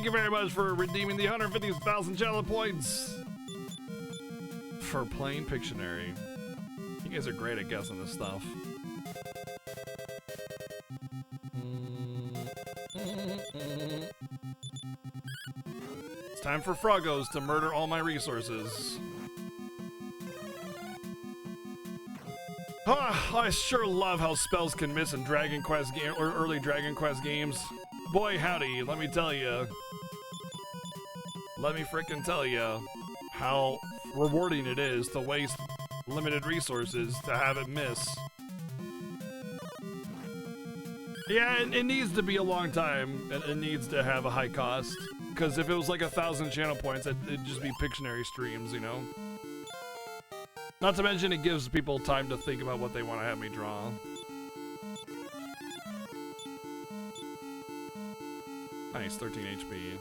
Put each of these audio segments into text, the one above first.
you very much for redeeming the 150,000 channel points for playing Pictionary. You guys are great at guessing this stuff. It's time for Froggos to murder all my resources. I sure love how spells can miss in Dragon Quest or early Dragon Quest games. Boy howdy, let me tell you. Let me frickin' tell you how rewarding it is to waste limited resources to have it miss. Yeah, it needs to be a long time, and it needs to have a high cost. Because if it was like 1,000 channel points, it'd just be Pictionary streams, you know? Not to mention it gives people time to think about what they want to have me draw. Nice, 13 HP.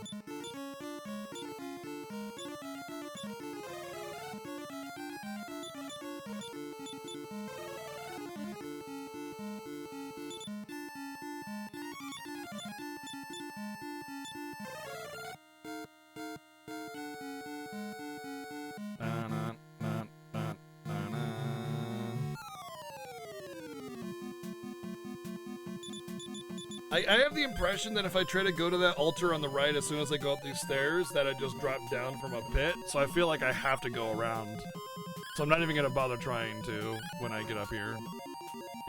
I have the impression that if I try to go to that altar on the right as soon as I go up these stairs, that I just drop down from a pit, so I feel like I have to go around. So I'm not even gonna bother trying to when I get up here.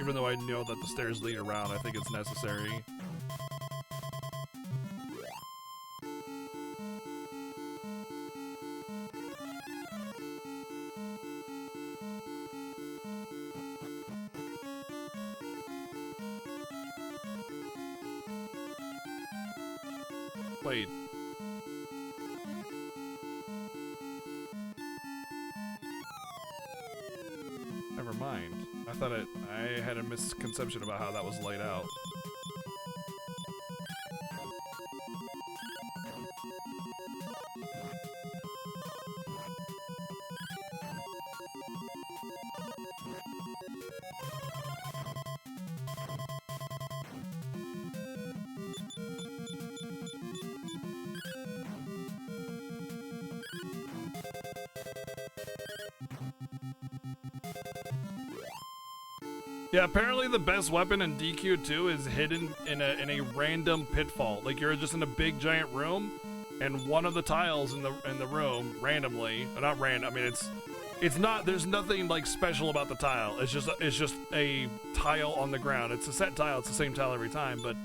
Even though I know that the stairs lead around, I think it's necessary. Wait. Never mind. I thought I had a misconception about how that was laid out. Yeah, apparently the best weapon in DQ2 is hidden in a random pitfall. Like you're just in a big giant room, and one of the tiles in the room randomly, not random. I mean it's not. There's nothing like special about the tile. It's just a tile on the ground. It's a set tile. It's the same tile every time, but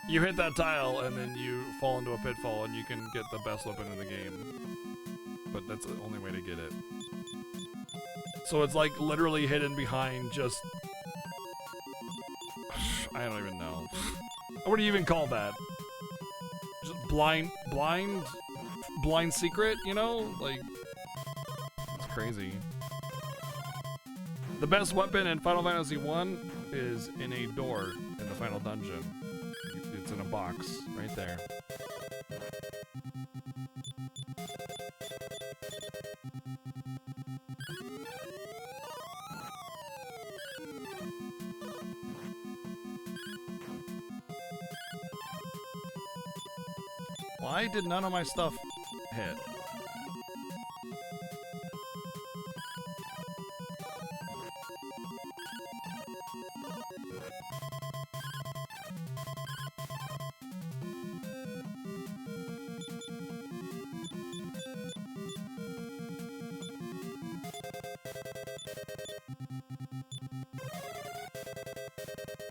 you hit that tile and then you fall into a pitfall, and you can get the best weapon in the game. But that's the only way to get it. So it's like literally hidden behind just. I don't even know. What do you even call that? Just blind secret, you know? Like, it's crazy. The best weapon in Final Fantasy 1 is in a door in the final dungeon. It's in a box right there. Why did none of my stuff hit?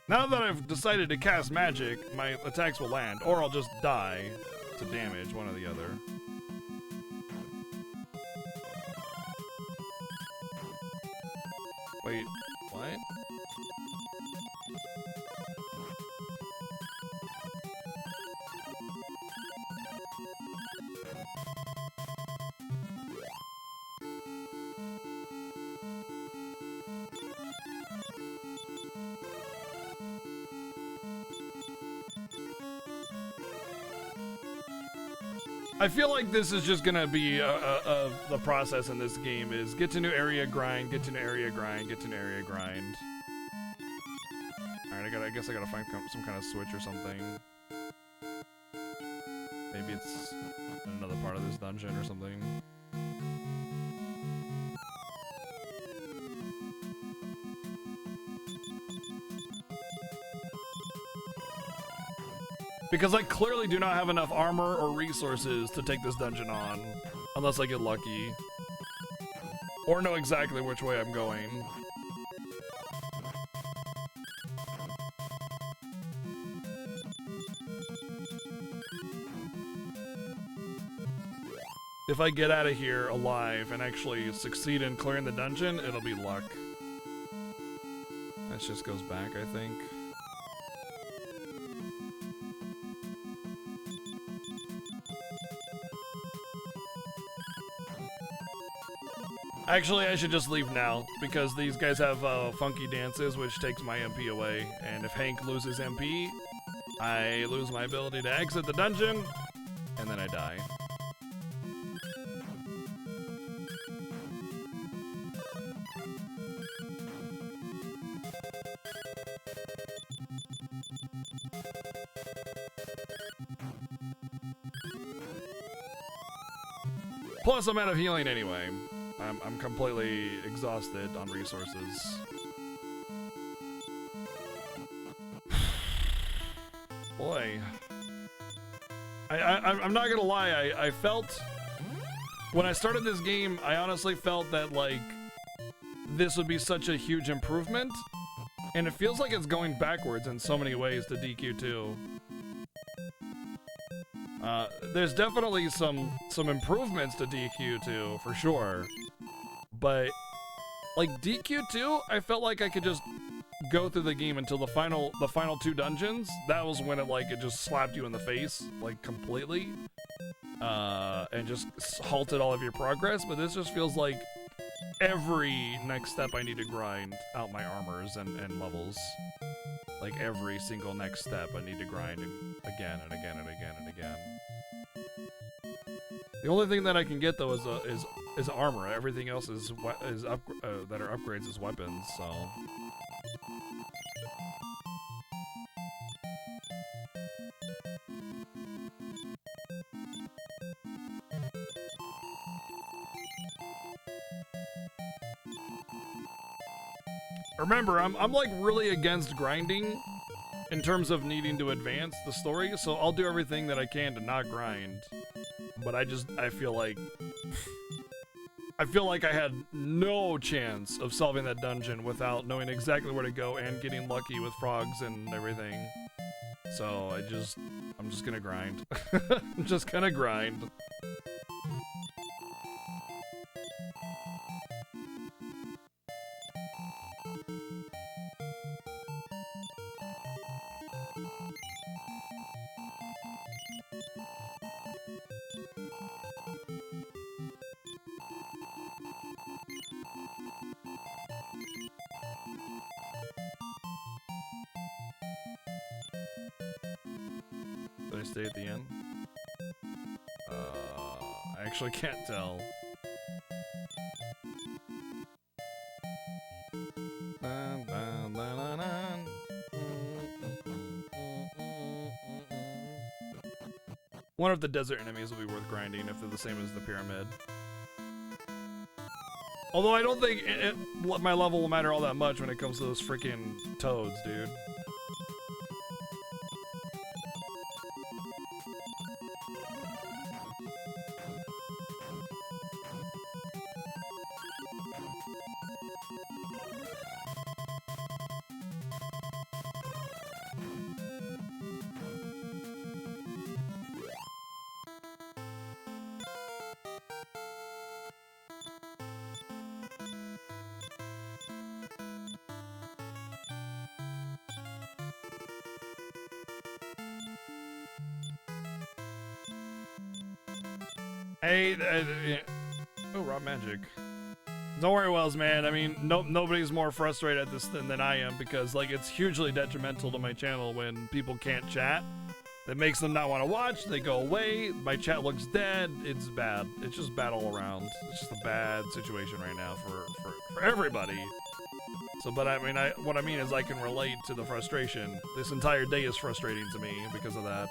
Now that I've decided to cast magic, my attacks will land, or I'll just die to damage, one or the other. Wait, what? I feel like this is just gonna be the process in this game is get to new area, grind, get to new area, grind, get to new area, grind. Alright, I guess I gotta find some kind of switch or something. Maybe it's another part of this dungeon or something. Because I clearly do not have enough armor or resources to take this dungeon on, unless I get lucky. Or know exactly which way I'm going. If I get out of here alive and actually succeed in clearing the dungeon, it'll be luck. That just goes back, I think. Actually, I should just leave now, because these guys have funky dances, which takes my MP away. And if Hank loses MP, I lose my ability to exit the dungeon, and then I die. Plus, I'm out of healing anyway. I'm completely exhausted on resources. Boy. I'm not gonna lie, I felt... When I started this game, I honestly felt that, like, this would be such a huge improvement. And it feels like it's going backwards in so many ways to DQ2. There's definitely some improvements to DQ2, for sure. But, like, DQ2, I felt like I could just go through the game until the final 2 dungeons. That was when it just slapped you in the face, like, completely. And just halted all of your progress. But this just feels like every next step I need to grind out my armors and levels. Like, every single next step I need to grind again and again and again and again. The only thing that I can get though is armor. Everything else that are upgrades is weapons. So. Remember, I'm like really against grinding in terms of needing to advance the story. So I'll do everything that I can to not grind. But I feel like I had no chance of solving that dungeon without knowing exactly where to go and getting lucky with frogs and everything. So I'm just gonna grind. I'm just gonna grind. Did I stay at the end? I actually can't tell. One of the desert enemies will be worth grinding if they're the same as the pyramid. Although I don't think my level will matter all that much when it comes to those freaking toads, dude. Hey, oh, raw magic. Don't worry, Wells, man. I mean, nobody's more frustrated at this than I am, because, like, it's hugely detrimental to my channel when people can't chat. That makes them not want to watch. They go away. My chat looks dead. It's bad. It's just bad all around. It's just a bad situation right now for everybody. So, but I mean, what I mean is I can relate to the frustration. This entire day is frustrating to me because of that.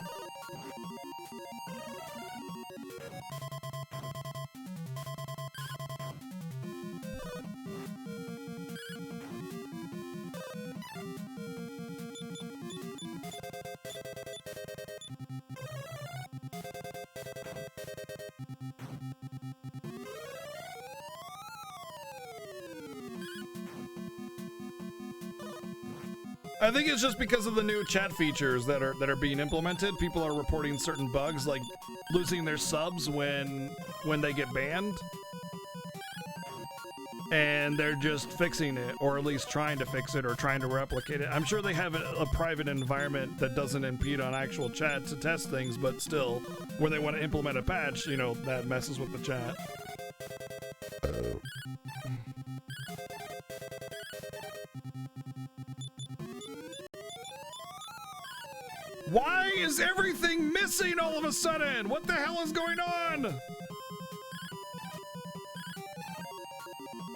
I think it's just because of the new chat features that are being implemented. People are reporting certain bugs, like losing their subs when they get banned, and they're just fixing it, or at least trying to fix it, or trying to replicate it. I'm sure they have a private environment that doesn't impede on actual chat to test things, but still, when they want to implement a patch, you know, that messes with the chat. Why is everything missing all of a sudden? What the hell is going on?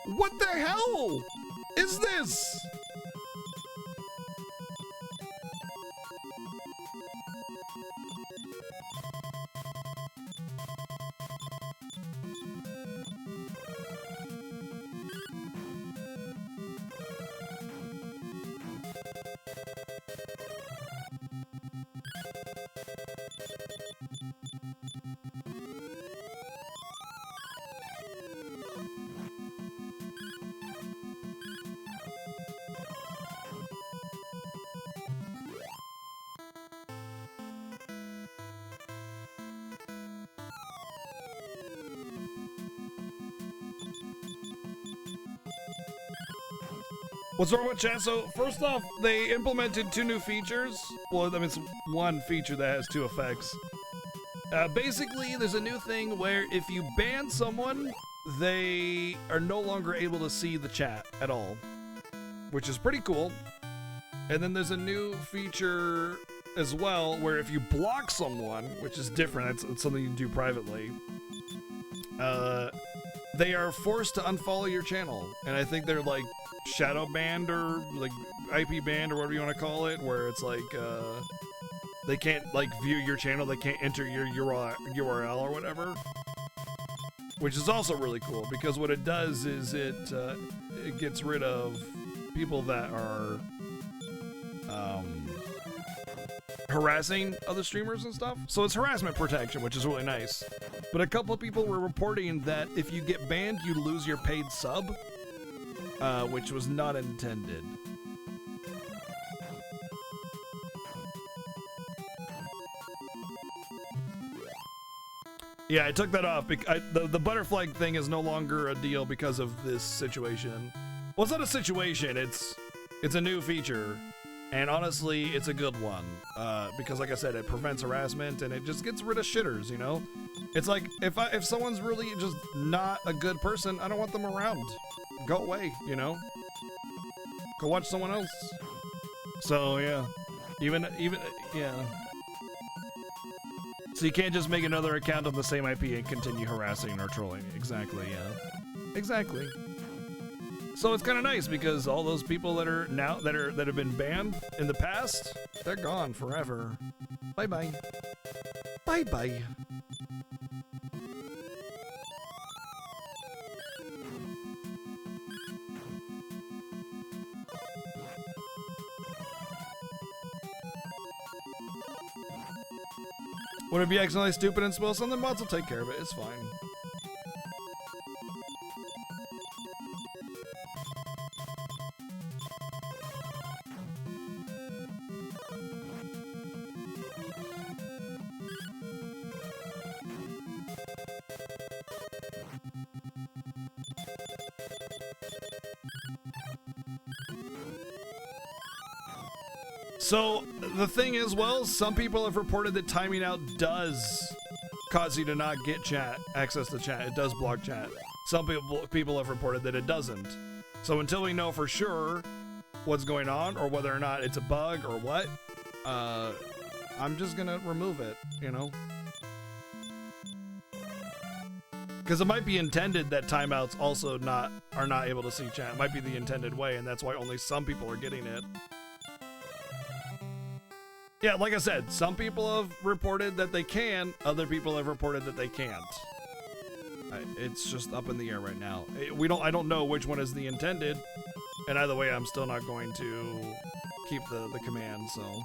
What the hell is this? What's wrong with chat? So first off, they implemented 2 new features. Well, I mean, it's one feature that has 2 effects. Basically, there's a new thing where if you ban someone, they are no longer able to see the chat at all, which is pretty cool. And then there's a new feature as well where if you block someone, which is different, it's something you can do privately, they are forced to unfollow your channel. And I think they're like shadow banned or like IP banned or whatever you want to call it, where it's like they can't like view your channel, they can't enter your URL or whatever, which is also really cool because what it does is it gets rid of people that are harassing other streamers and stuff. So it's harassment protection, which is really nice. But a couple of people were reporting that if you get banned, you lose your paid sub, which was not intended. Yeah, I took that off. The butterfly thing is no longer a deal because of this situation. Well, it's not a situation. It's a new feature. And honestly, it's a good one, because like I said, it prevents harassment and it just gets rid of shitters, you know? It's like, if someone's really just not a good person, I don't want them around. Go away, you know? Go watch someone else. So, yeah. Even, yeah. So you can't just make another account on the same IP and continue harassing or trolling. Exactly, yeah. Exactly. So it's kind of nice because all those people that are now that have been banned in the past, they're gone forever. Bye bye. Bye bye. Would it be accidentally stupid and spill something? Mods will take care of it. It's fine. So the thing is, well, some people have reported that timing out does cause you to not get access to chat. It does block chat. Some people have reported that it doesn't. So until we know for sure what's going on or whether or not it's a bug or what, I'm just gonna remove it, you know? Because it might be intended that timeouts also are not able to see chat. It might be the intended way, and that's why only some people are getting it. Yeah, like I said, some people have reported that they can, other people have reported that they can't. It's just up in the air right now. I don't know which one is the intended, and either way, I'm still not going to keep the command, so.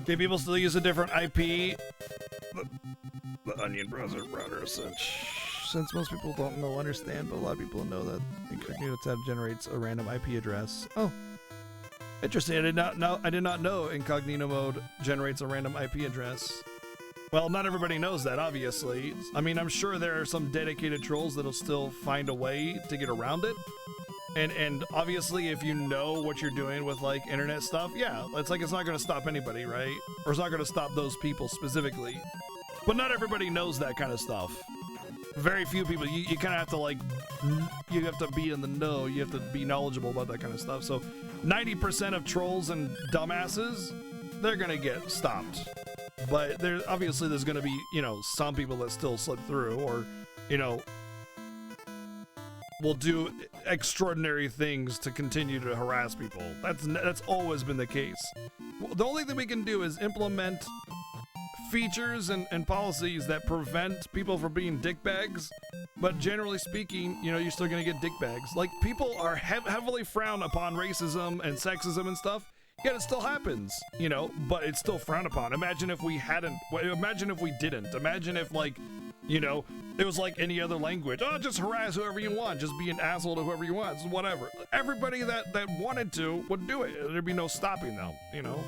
Do people still use a different IP? The Onion browser router since most people don't understand, but a lot of people know that incognito tab generates a random IP address. Oh, interesting. I did not know incognito mode generates a random IP address. Well, not everybody knows that, obviously. I mean, I'm sure there are some dedicated trolls that'll still find a way to get around it. And obviously, if you know what you're doing with, like, internet stuff, yeah, it's like it's not going to stop anybody, right? Or it's not going to stop those people specifically. But not everybody knows that kind of stuff. Very few people. You kind of have to, like, you have to be in the know. You have to be knowledgeable about that kind of stuff. So 90% of trolls and dumbasses, they're going to get stopped. But obviously there's going to be, you know, some people that still slip through or, you know, will do extraordinary things to continue to harass people. That's always been the case. The only thing we can do is implement features and policies that prevent people from being dickbags. But generally speaking, you know, you're still going to get dickbags. Like, people are heavily frowned upon racism and sexism and stuff. Yet it still happens, you know, but it's still frowned upon. Imagine if we didn't. Imagine if, like, you know, it was like any other language. Oh, just harass whoever you want. Just be an asshole to whoever you want. Whatever. Everybody that wanted to would do it. There'd be no stopping them, you know?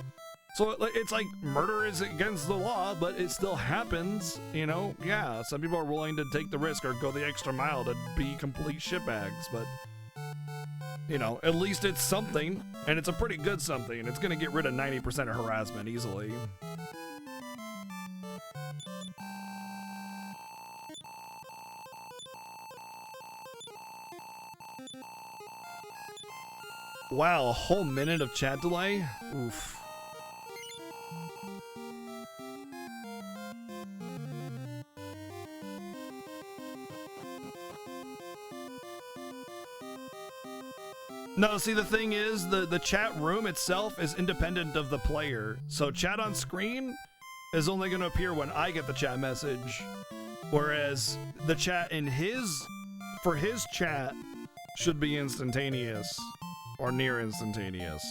So it's like murder is against the law, but it still happens, you know? Yeah, some people are willing to take the risk or go the extra mile to be complete shitbags, but, you know, at least it's something, and it's a pretty good something, and it's going to get rid of 90% of harassment easily. Wow, a whole minute of chat delay? Oof. No, see, the thing is, the chat room itself is independent of the player. So chat on screen is only going to appear when I get the chat message. Whereas the chat for his chat should be instantaneous or near instantaneous.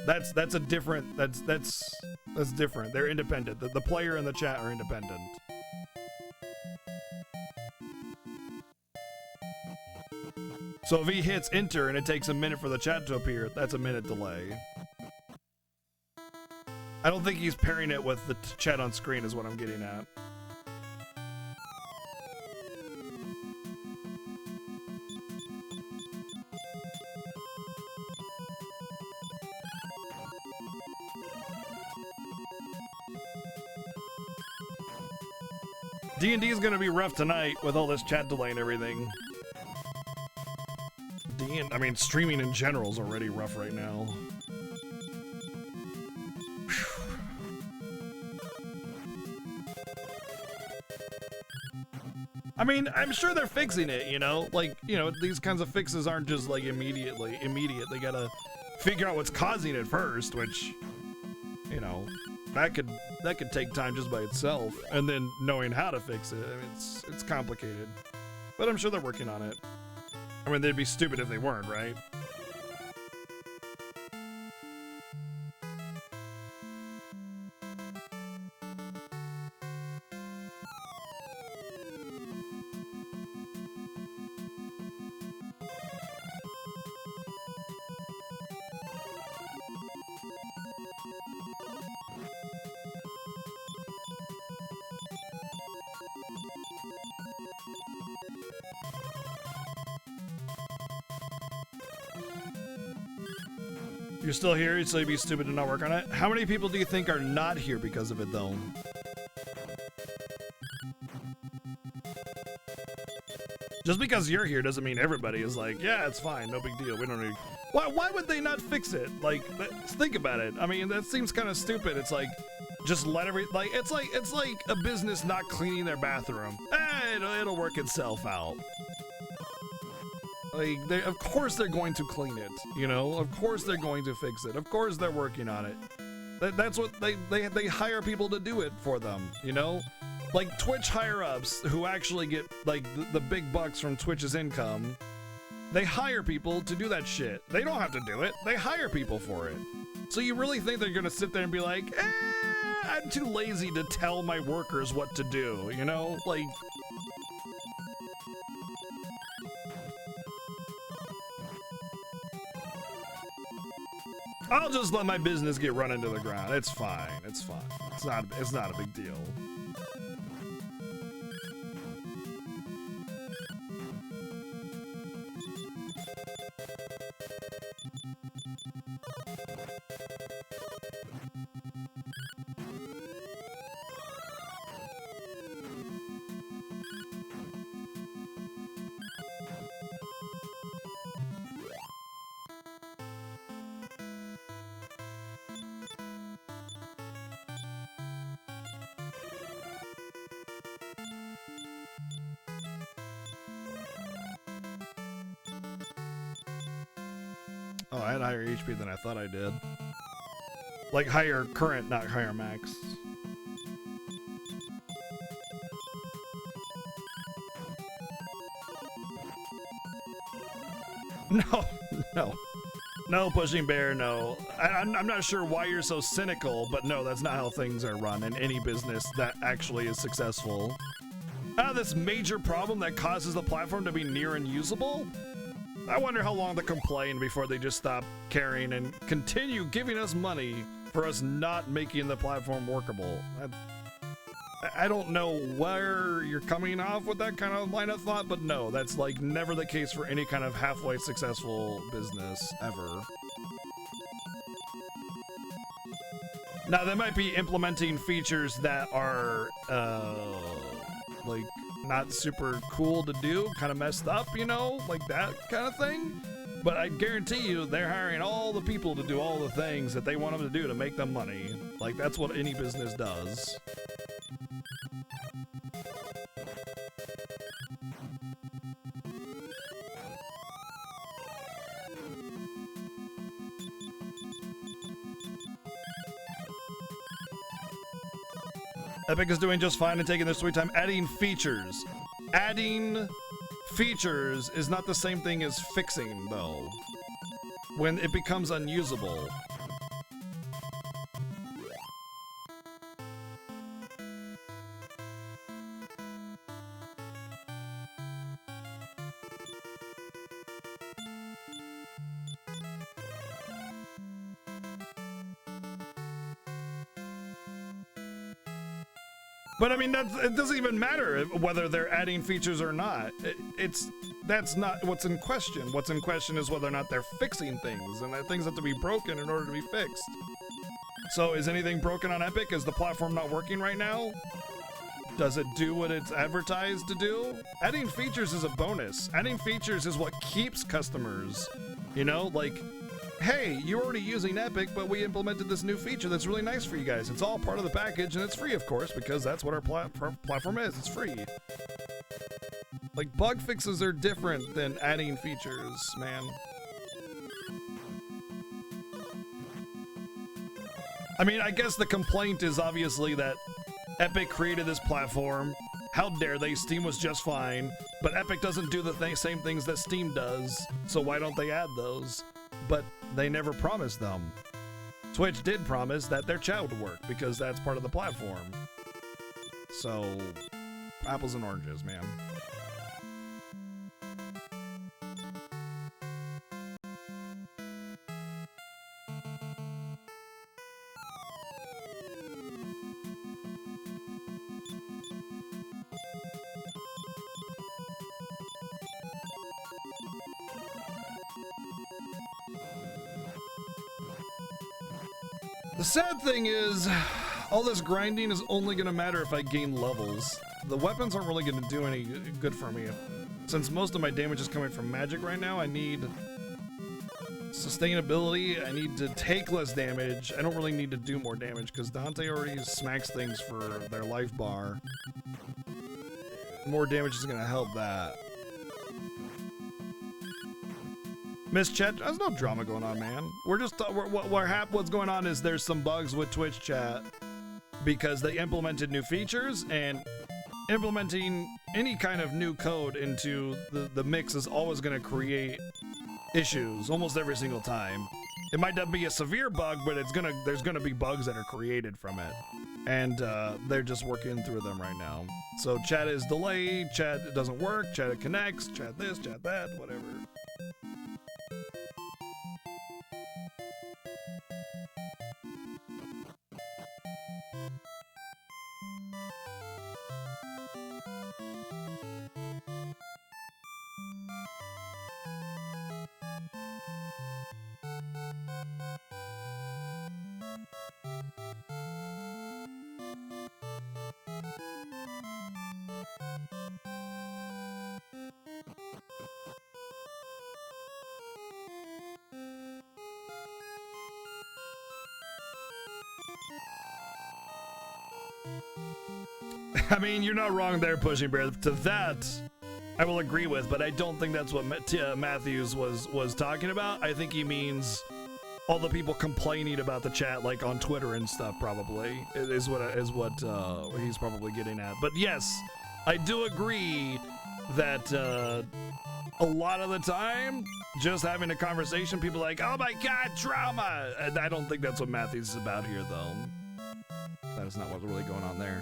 That's different. They're independent. The player and the chat are independent. So if he hits enter and it takes a minute for the chat to appear, that's a minute delay. I don't think he's pairing it with the chat on screen is what I'm getting at. D&D is going to be rough tonight with all this chat delay and everything. I mean, streaming in general is already rough right now. I mean, I'm sure they're fixing it, you know? Like, you know, these kinds of fixes aren't just like immediate. They gotta figure out what's causing it first, which, you know, that could take time just by itself. And then knowing how to fix it, I mean, it's complicated. But I'm sure they're working on it. I mean, they'd be stupid if they weren't, right? You're still here, so you'd be stupid to not work on it. How many people do you think are not here because of it, though? Just because you're here doesn't mean everybody is like, yeah, it's fine, no big deal. We don't need. Why would they not fix it? Like, think about it. I mean, that seems kind of stupid. It's like, just let it's like a business not cleaning their bathroom. It'll work itself out. Like, of course they're going to clean it, you know? Of course they're going to fix it. Of course they're working on it. That's what they hire people to do it for them, you know? Like Twitch higher-ups who actually get like the big bucks from Twitch's income, they hire people to do that shit. They don't have to do it. They hire people for it. So you really think they're gonna sit there and be like, I'm too lazy to tell my workers what to do, you know? Like... I'll just let my business get run into the ground. It's fine. It's fine. It's not a big deal. Oh, I had higher HP than I thought I did. Like higher current, not higher max. No, no. No, Pushing Bear, no. I'm not sure why you're so cynical, but no, that's not how things are run in any business that actually is successful. This major problem that causes the platform to be near unusable? I wonder how long they complain before they just stop caring and continue giving us money for us not making the platform workable. I don't know where you're coming off with that kind of line of thought, but no, that's like never the case for any kind of halfway successful business ever. Now, they might be implementing features that are, like, not super cool to do, kind of messed up, you know, like that kind of thing. But I guarantee you, they're hiring all the people to do all the things that they want them to do to make them money. Like, that's what any business does. Epic is doing just fine and taking their sweet time adding features. Adding features is not the same thing as fixing, though. When it becomes unusable. But I mean, it doesn't even matter whether they're adding features or not. That's not what's in question. What's in question is whether or not they're fixing things, and that things have to be broken in order to be fixed. So is anything broken on Epic? Is the platform not working right now? Does it do what it's advertised to do? Adding features is a bonus. Adding features is what keeps customers, you know, like, hey, you're already using Epic, but we implemented this new feature that's really nice for you guys. It's all part of the package, and it's free, of course, because that's what our platform is. It's free. Like, bug fixes are different than adding features, man. I mean, I guess the complaint is obviously that Epic created this platform. How dare they? Steam was just fine. But Epic doesn't do the same things that Steam does, so why don't they add those? But they never promised them. Twitch did promise that their chat would work because that's part of the platform. So, apples and oranges, man. The sad thing is, all this grinding is only going to matter if I gain levels. The weapons aren't really going to do any good for me. Since most of my damage is coming from magic right now, I need sustainability. I need to take less damage. I don't really need to do more damage because Dante already smacks things for their life bar. More damage is going to help that. Miss Chat, there's no drama going on, man. We're just what's going on is there's some bugs with Twitch chat because they implemented new features, and implementing any kind of new code into the mix is always going to create issues almost every single time. It might not be a severe bug, but there's gonna be bugs that are created from it, and they're just working through them right now. So chat is delayed, chat doesn't work, chat connects, chat this, chat that, whatever. I mean, you're not wrong there, Pushing Bear. To that, I will agree with, but I don't think that's what Matthews was talking about. I think he means all the people complaining about the chat, like on Twitter and stuff. Probably is what he's probably getting at. But yes, I do agree that a lot of the time, just having a conversation, people are like, "Oh my God, drama!" And I don't think that's what Matthews is about here, though. That is not what's really going on there.